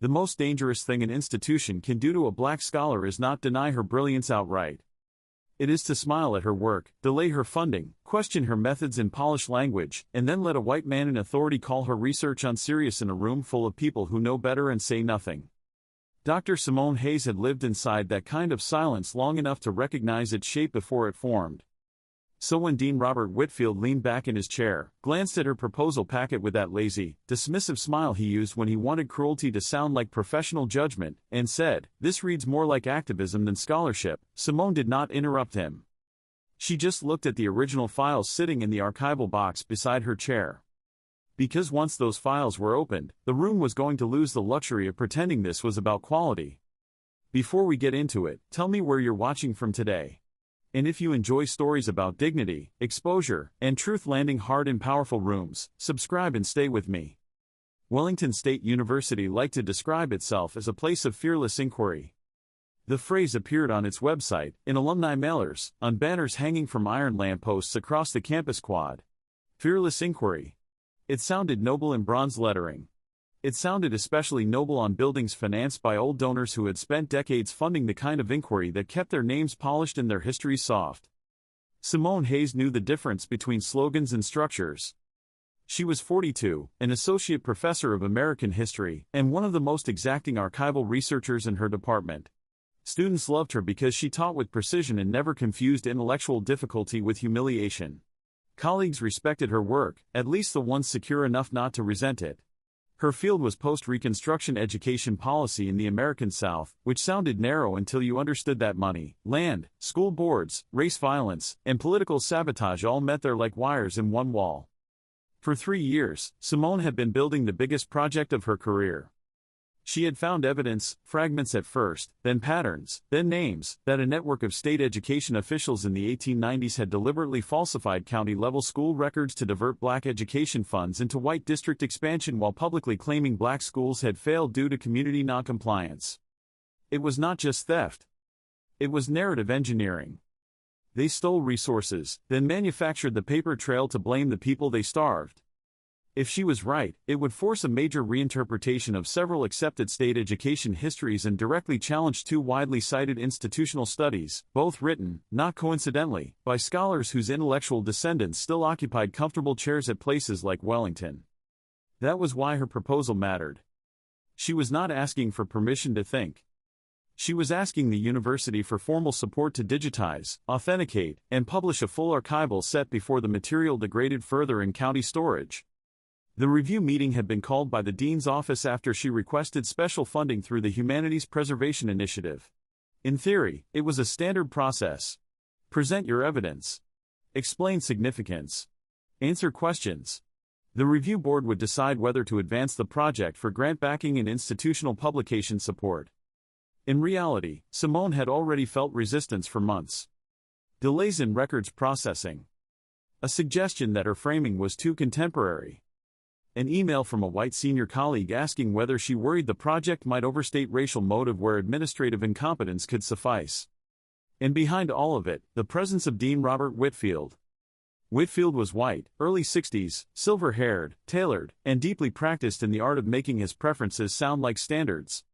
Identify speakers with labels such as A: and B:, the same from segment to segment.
A: The most dangerous thing an institution can do to a black scholar is not deny her brilliance outright. It is to smile at her work, delay her funding, question her methods in polished language, and then let a white man in authority call her research unserious in a room full of people who know better and say nothing. Dr. Simone Hayes had lived inside that kind of silence long enough to recognize its shape before it formed. So when Dean Robert Whitfield leaned back in his chair, glanced at her proposal packet with that lazy, dismissive smile he used when he wanted cruelty to sound like professional judgment, and said, "This reads more like activism than scholarship," Simone did not interrupt him. She just looked at the original files sitting in the archival box beside her chair. Because once those files were opened, the room was going to lose the luxury of pretending this was about quality. Before we get into it, tell me where you're watching from today. And if you enjoy stories about dignity, exposure, and truth landing hard in powerful rooms, subscribe and stay with me. Wellington State University liked to describe itself as a place of fearless inquiry. The phrase appeared on its website, in alumni mailers, on banners hanging from iron lampposts across the campus quad. Fearless inquiry. It sounded noble in bronze lettering. It sounded especially noble on buildings financed by old donors who had spent decades funding the kind of inquiry that kept their names polished and their histories soft. Simone Hayes knew the difference between slogans and structures. She was 42, an associate professor of American history, and one of the most exacting archival researchers in her department. Students loved her because she taught with precision and never confused intellectual difficulty with humiliation. Colleagues respected her work, at least the ones secure enough not to resent it. Her field was post-Reconstruction education policy in the American South, which sounded narrow until you understood that money, land, school boards, race violence, and political sabotage all met there like wires in one wall. For 3 years, Simone had been building the biggest project of her career. She had found evidence, fragments at first, then patterns, then names, that a network of state education officials in the 1890s had deliberately falsified county-level school records to divert black education funds into white district expansion while publicly claiming black schools had failed due to community noncompliance. It was not just theft. It was narrative engineering. They stole resources, then manufactured the paper trail to blame the people they starved. If she was right, it would force a major reinterpretation of several accepted state education histories and directly challenge 2 widely cited institutional studies, both written, not coincidentally, by scholars whose intellectual descendants still occupied comfortable chairs at places like Wellington. That was why her proposal mattered. She was not asking for permission to think. She was asking the university for formal support to digitize, authenticate, and publish a full archival set before the material degraded further in county storage. The review meeting had been called by the dean's office after she requested special funding through the Humanities Preservation Initiative. In theory, it was a standard process. Present your evidence. Explain significance. Answer questions. The review board would decide whether to advance the project for grant backing and institutional publication support. In reality, Simone had already felt resistance for months. Delays in records processing. A suggestion that her framing was too contemporary. An email from a white senior colleague asking whether she worried the project might overstate racial motive where administrative incompetence could suffice. And behind all of it, the presence of Dean Robert Whitfield. Whitfield was white, early 60s, silver-haired, tailored, and deeply practiced in the art of making his preferences sound like standards.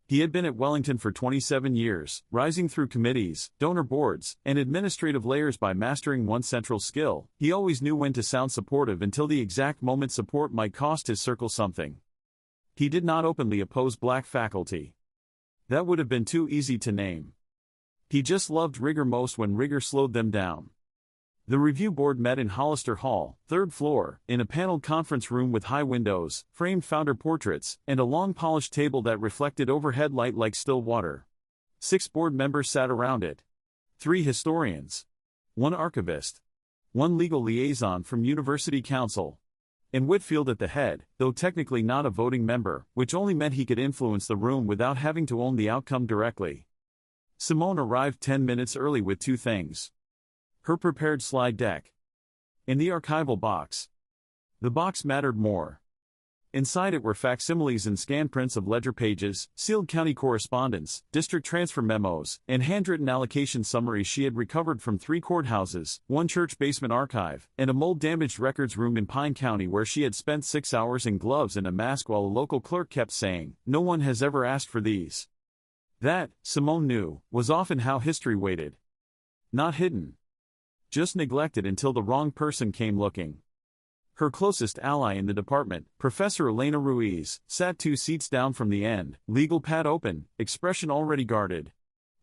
A: He had been at Wellington for 27 years, rising through committees, donor boards, and administrative layers by mastering one central skill. He always knew when to sound supportive until the exact moment support might cost his circle something. He did not openly oppose black faculty. That would have been too easy to name. He just loved rigor most when rigor slowed them down. The review board met in Hollister Hall, 3rd floor, in a paneled conference room with high windows, framed founder portraits, and a long polished table that reflected overhead light like still water. 6 board members sat around it. 3 historians. 1 archivist. 1 legal liaison from University Council. And Whitfield at the head, though technically not a voting member, which only meant he could influence the room without having to own the outcome directly. Simone arrived 10 minutes early with 2 things. Her prepared slide deck. In the archival box. The box mattered more. Inside it were facsimiles and scan prints of ledger pages, sealed county correspondence, district transfer memos, and handwritten allocation summaries she had recovered from 3 courthouses, 1 church basement archive, and a mold-damaged records room in Pine County where she had spent 6 hours in gloves and a mask while a local clerk kept saying, "No one has ever asked for these." That, Simone knew, was often how history waited. Not hidden. Just neglected until the wrong person came looking. Her closest ally in the department, Professor Elena Ruiz, sat 2 seats down from the end, legal pad open, expression already guarded.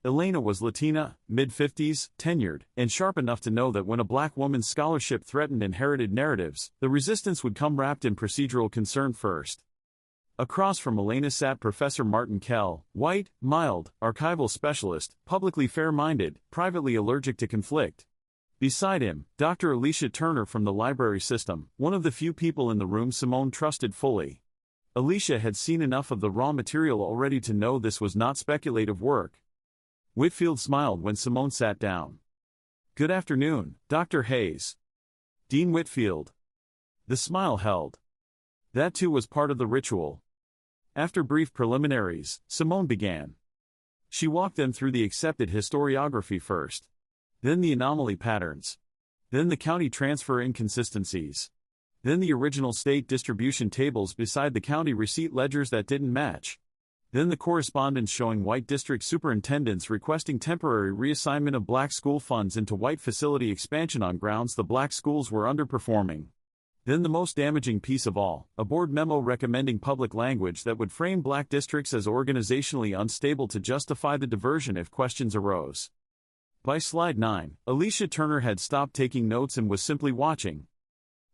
A: Elena was Latina, mid-50s, tenured, and sharp enough to know that when a black woman's scholarship threatened inherited narratives, the resistance would come wrapped in procedural concern first. Across from Elena sat Professor Martin Kell, white, mild, archival specialist, publicly fair-minded, privately allergic to conflict. Beside him, Dr. Alicia Turner from the library system, one of the few people in the room Simone trusted fully. Alicia had seen enough of the raw material already to know this was not speculative work. Whitfield smiled when Simone sat down. "Good afternoon, Dr. Hayes." "Dean Whitfield." The smile held. That too was part of the ritual. After brief preliminaries, Simone began. She walked them through the accepted historiography first. Then the anomaly patterns. Then the county transfer inconsistencies. Then the original state distribution tables beside the county receipt ledgers that didn't match. Then the correspondence showing white district superintendents requesting temporary reassignment of black school funds into white facility expansion on grounds the black schools were underperforming. Then the most damaging piece of all, a board memo recommending public language that would frame black districts as organizationally unstable to justify the diversion if questions arose. By slide 9, Alicia Turner had stopped taking notes and was simply watching.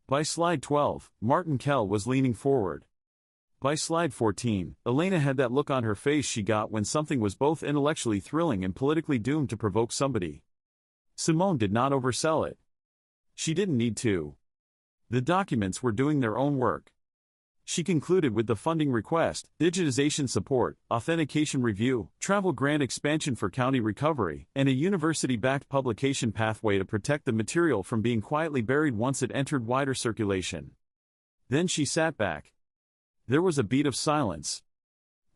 A: By slide 12, Martin Kell was leaning forward. By slide 14, Elena had that look on her face she got when something was both intellectually thrilling and politically doomed to provoke somebody. Simone did not oversell it. She didn't need to. The documents were doing their own work. She concluded with the funding request, digitization support, authentication review, travel grant expansion for county recovery, and a university-backed publication pathway to protect the material from being quietly buried once it entered wider circulation. Then she sat back. There was a beat of silence.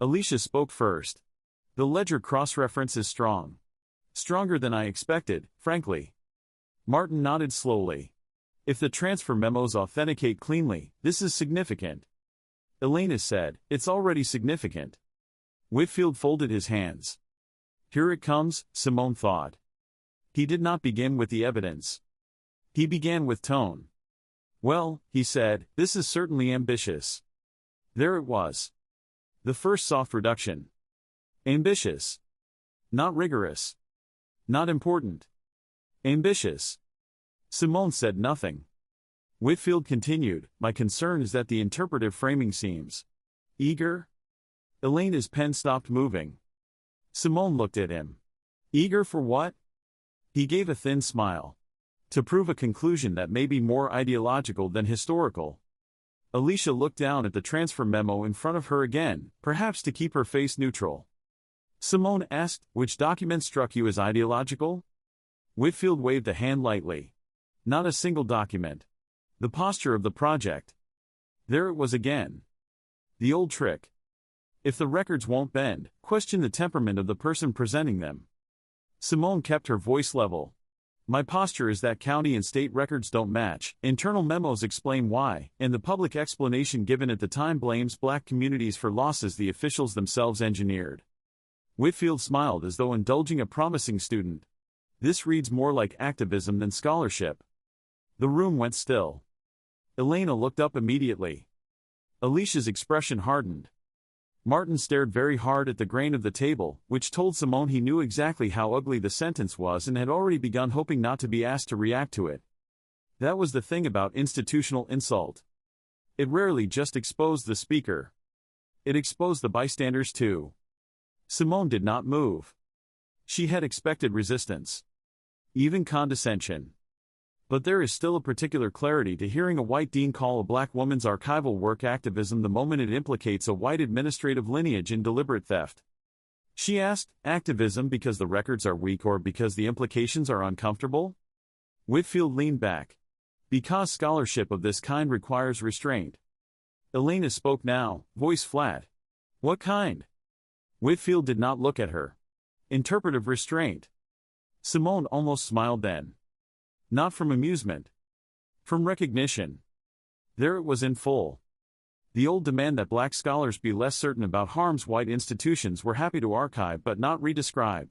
A: Alicia spoke first. "The ledger cross-reference is strong. Stronger than I expected, frankly." Martin nodded slowly. "If the transfer memos authenticate cleanly, this is significant." Elena said, "It's already significant." Whitfield folded his hands. "Here it comes," Simone thought. He did not begin with the evidence. He began with tone. "Well," he said, "this is certainly ambitious." There it was. The first soft reduction. Ambitious. Not rigorous. Not important. Ambitious. Simone said nothing. Whitfield continued, "My concern is that the interpretive framing seems eager." Elena's pen stopped moving. Simone looked at him. "Eager for what?" He gave a thin smile. "To prove a conclusion that may be more ideological than historical." Alicia looked down at the transfer memo in front of her again, perhaps to keep her face neutral. Simone asked, "Which document struck you as ideological?" Whitfield waved a hand lightly. "Not a single document. The posture of the project." There it was again. The old trick. If the records won't bend, question the temperament of the person presenting them. Simone kept her voice level. "My posture is that county and state records don't match, internal memos explain why, and the public explanation given at the time blames black communities for losses the officials themselves engineered." Whitfield smiled as though indulging a promising student. "This reads more like activism than scholarship." The room went still. Elena looked up immediately. Alicia's expression hardened. Martin stared very hard at the grain of the table, which told Simone he knew exactly how ugly the sentence was and had already begun hoping not to be asked to react to it. That was the thing about institutional insult. It rarely just exposed the speaker. It exposed the bystanders too. Simone did not move. She had expected resistance. Even condescension. But there is still a particular clarity to hearing a white dean call a black woman's archival work activism the moment it implicates a white administrative lineage in deliberate theft. She asked, "Activism because the records are weak or because the implications are uncomfortable?" Whitfield leaned back. "Because scholarship of this kind requires restraint." Elena spoke now, voice flat. What kind? Whitfield did not look at her. Interpretive restraint. Simone almost smiled then. Not from amusement. From recognition. There it was in full. The old demand that black scholars be less certain about harms white institutions were happy to archive but not redescribe.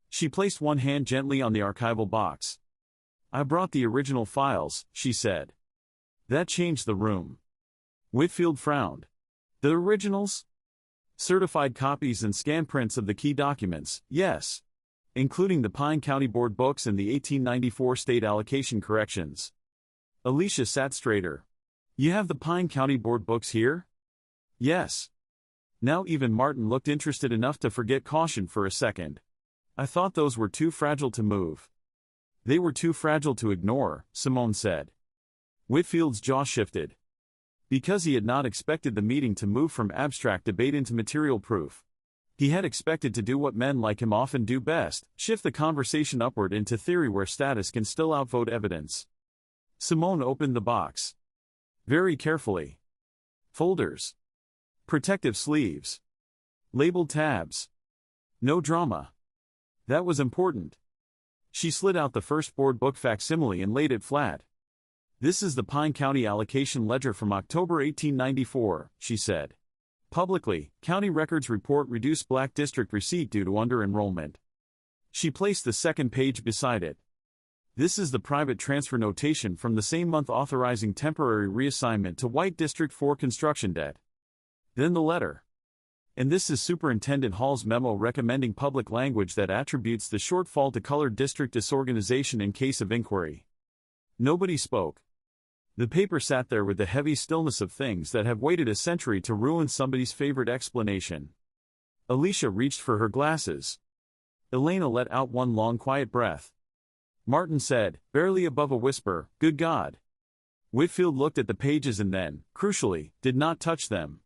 A: She placed one hand gently on the archival box. I brought the original files, she said. That changed the room. Whitfield frowned. The originals? Certified copies and scan prints of the key documents, yes. Including the Pine County Board books and the 1894 state allocation corrections. Alicia sat straighter. You have the Pine County Board books here? Yes. Now even Martin looked interested enough to forget caution for a second. I thought those were too fragile to move. They were too fragile to ignore, Simone said. Whitfield's jaw shifted. Because he had not expected the meeting to move from abstract debate into material proof. He had expected to do what men like him often do best, shift the conversation upward into theory where status can still outvote evidence. Simone opened the box. Very carefully. Folders. Protective sleeves. Labeled tabs. No drama. That was important. She slid out the first board book facsimile and laid it flat. This is the Pine County Allocation Ledger from October 1894, she said. Publicly, County Records report reduced Black District receipt due to under-enrollment. She placed the second page beside it. This is the private transfer notation from the same month authorizing temporary reassignment to White District for construction debt. Then the letter. And this is Superintendent Hall's memo recommending public language that attributes the shortfall to colored district disorganization in case of inquiry. Nobody spoke. The paper sat there with the heavy stillness of things that have waited a century to ruin somebody's favorite explanation. Alicia reached for her glasses. Elena let out one long quiet breath. Martin said, barely above a whisper, "Good God." Whitfield looked at the pages and then, crucially, did not touch them.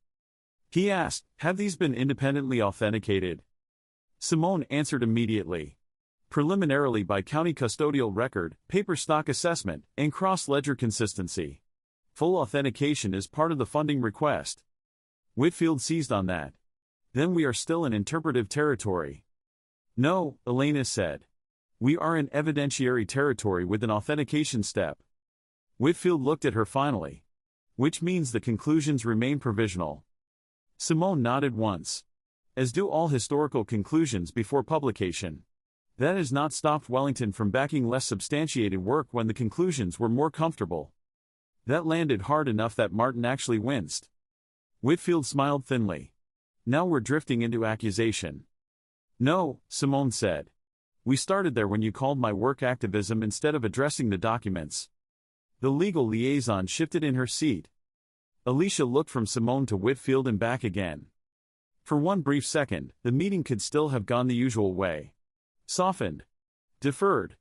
A: He asked, "Have these been independently authenticated?" Simone answered immediately. Preliminarily by county custodial record, paper stock assessment, and cross-ledger consistency. Full authentication is part of the funding request. Whitfield seized on that. Then we are still in interpretive territory. No, Elena said. We are in evidentiary territory with an authentication step. Whitfield looked at her finally. Which means the conclusions remain provisional. Simone nodded once. As do all historical conclusions before publication. That has not stopped Wellington from backing less substantiated work when the conclusions were more comfortable. That landed hard enough that Martin actually winced. Whitfield smiled thinly. Now we're drifting into accusation. No, Simone said. We started there when you called my work activism instead of addressing the documents. The legal liaison shifted in her seat. Alicia looked from Simone to Whitfield and back again. For one brief second, the meeting could still have gone the usual way. Softened. Deferred.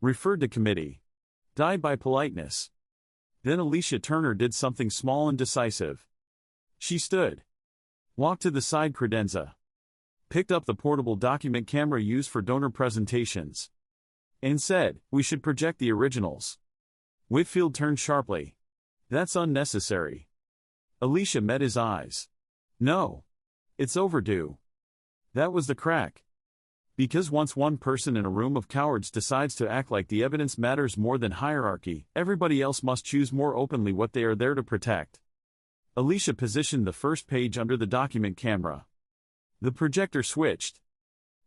A: Referred to committee. Died by politeness. Then Alicia Turner did something small and decisive. She stood. Walked to the side credenza. Picked up the portable document camera used for donor presentations. And said, we should project the originals. Whitfield turned sharply. That's unnecessary. Alicia met his eyes. No. It's overdue. That was the crack. Because once one person in a room of cowards decides to act like the evidence matters more than hierarchy, everybody else must choose more openly what they are there to protect. Alicia positioned the first page under the document camera. The projector switched.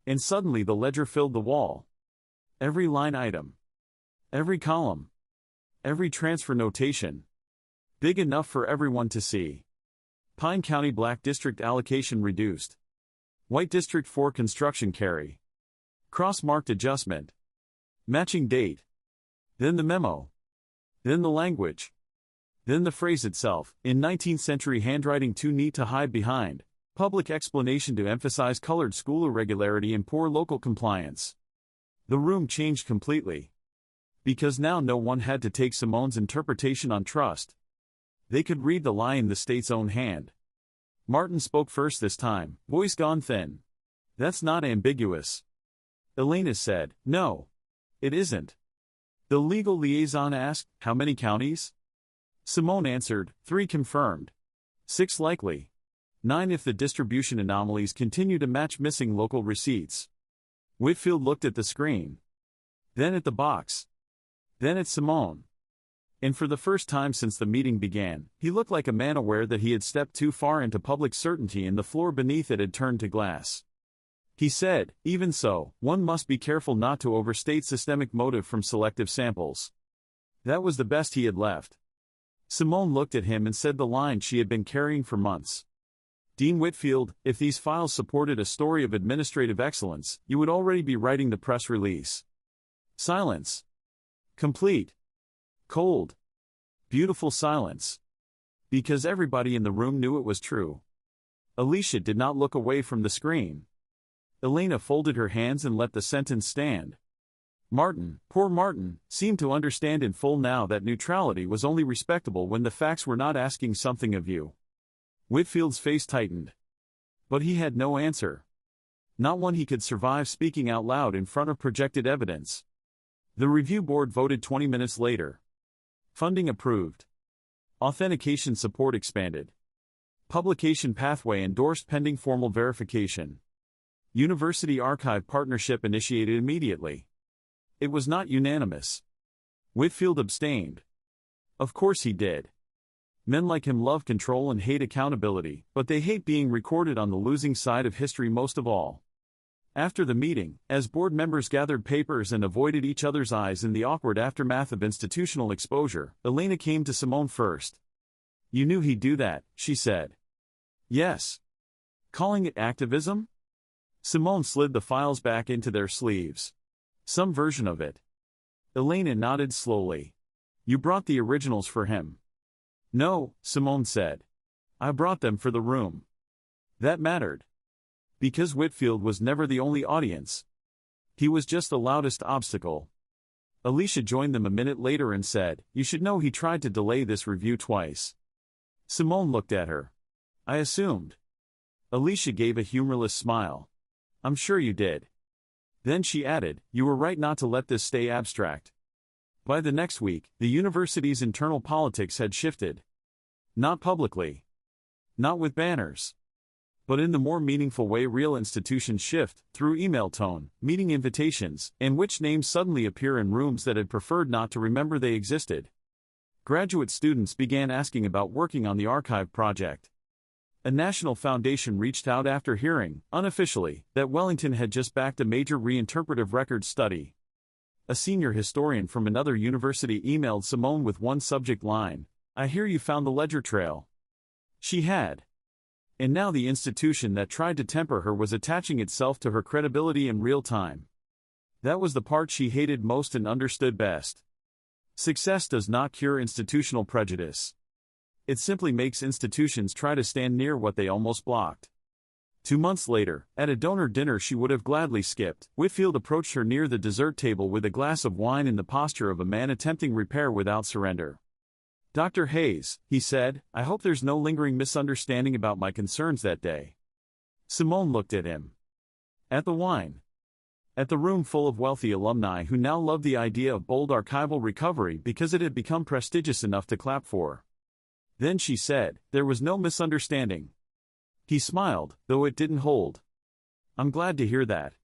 A: And suddenly the ledger filled the wall. Every line item. Every column. Every transfer notation. Big enough for everyone to see. Pine County Black District allocation reduced. White District for construction carry. Cross-marked adjustment. Matching date. Then the memo. Then the language. Then the phrase itself, in 19th century handwriting too neat to hide behind. Public explanation to emphasize colored school irregularity and poor local compliance. The room changed completely. Because now no one had to take Simone's interpretation on trust. They could read the lie in the state's own hand. Martin spoke first this time, voice gone thin. That's not ambiguous. Elena said, no. It isn't. The legal liaison asked, how many counties? Simone answered, 3 confirmed. 6 likely. 9 if the distribution anomalies continue to match missing local receipts. Whitfield looked at the screen. Then at the box. Then at Simone. And for the first time since the meeting began, he looked like a man aware that he had stepped too far into public certainty and the floor beneath it had turned to glass. He said, even so, one must be careful not to overstate systemic motive from selective samples. That was the best he had left. Simone looked at him and said the line she had been carrying for months. Dean Whitfield, if these files supported a story of administrative excellence, you would already be writing the press release. Silence. Complete. Cold. Beautiful silence. Because everybody in the room knew it was true. Alicia did not look away from the screen. Elena folded her hands and let the sentence stand. Martin, poor Martin, seemed to understand in full now that neutrality was only respectable when the facts were not asking something of you. Whitfield's face tightened. But he had no answer. Not one he could survive speaking out loud in front of projected evidence. The review board voted 20 minutes later. Funding approved. Authentication support expanded. Publication pathway endorsed pending formal verification. University archive partnership initiated immediately. It was not unanimous. Whitfield abstained. Of course he did. Men like him love control and hate accountability, but they hate being recorded on the losing side of history most of all. After the meeting, as board members gathered papers and avoided each other's eyes in the awkward aftermath of institutional exposure, Elena came to Simone first. You knew he'd do that, she said. Yes. Calling it activism? Simone slid the files back into their sleeves. Some version of it. Elena nodded slowly. You brought the originals for him. No, Simone said. I brought them for the room. That mattered. Because Whitfield was never the only audience. He was just the loudest obstacle. Alicia joined them a minute later and said, you should know he tried to delay this review twice. Simone looked at her. I assumed. Alicia gave a humorless smile. I'm sure you did. Then she added, you were right not to let this stay abstract. By the next week, the university's internal politics had shifted. Not publicly. Not with banners. But in the more meaningful way real institutions shift, through email tone, meeting invitations, in which names suddenly appear in rooms that had preferred not to remember they existed. Graduate students began asking about working on the archive project. A national foundation reached out after hearing, unofficially, that Wellington had just backed a major reinterpretive records study. A senior historian from another university emailed Simone with one subject line, I hear you found the ledger trail. She had. And now the institution that tried to temper her was attaching itself to her credibility in real time. That was the part she hated most and understood best. Success does not cure institutional prejudice. It simply makes institutions try to stand near what they almost blocked. 2 months later, at a donor dinner she would have gladly skipped, Whitfield approached her near the dessert table with a glass of wine in the posture of a man attempting repair without surrender. Dr. Hayes, he said, I hope there's no lingering misunderstanding about my concerns that day. Simone looked at him. At the wine. At the room full of wealthy alumni who now loved the idea of bold archival recovery because it had become prestigious enough to clap for. Then she said, there was no misunderstanding. He smiled, though it didn't hold. I'm glad to hear that.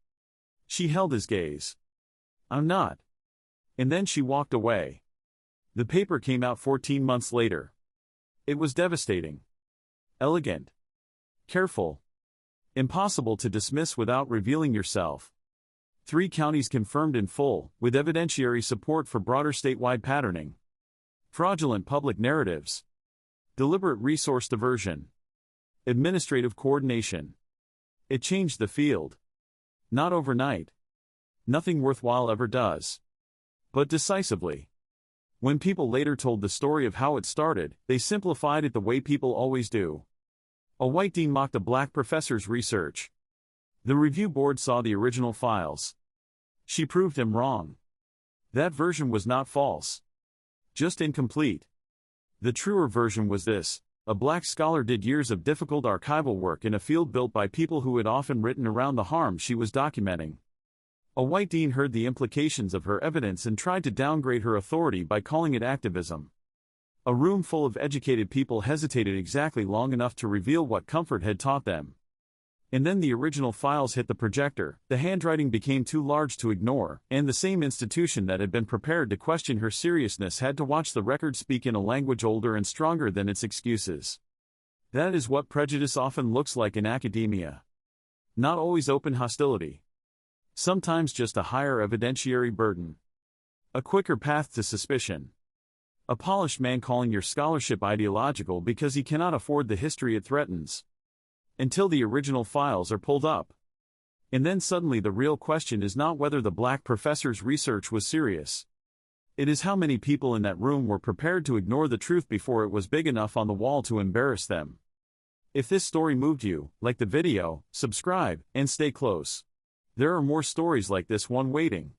A: She held his gaze. I'm not. And then she walked away. The paper came out 14 months later. It was devastating. Elegant. Careful. Impossible to dismiss without revealing yourself. 3 counties confirmed in full, with evidentiary support for broader statewide patterning. Fraudulent public narratives. Deliberate resource diversion. Administrative coordination. It changed the field. Not overnight. Nothing worthwhile ever does. But decisively. When people later told the story of how it started, they simplified it the way people always do. A white dean mocked a black professor's research. The review board saw the original files. She proved him wrong. That version was not false. Just incomplete. The truer version was this: a black scholar did years of difficult archival work in a field built by people who had often written around the harm she was documenting. A white dean heard the implications of her evidence and tried to downgrade her authority by calling it activism. A room full of educated people hesitated exactly long enough to reveal what Comfort had taught them. And then the original files hit the projector, the handwriting became too large to ignore, and the same institution that had been prepared to question her seriousness had to watch the record speak in a language older and stronger than its excuses. That is what prejudice often looks like in academia. Not always open hostility. Sometimes just a higher evidentiary burden. A quicker path to suspicion. A polished man calling your scholarship ideological because he cannot afford the history it threatens. Until the original files are pulled up. And then suddenly the real question is not whether the black professor's research was serious. It is how many people in that room were prepared to ignore the truth before it was big enough on the wall to embarrass them. If this story moved you, like the video, subscribe, and stay close. There are more stories like this one waiting.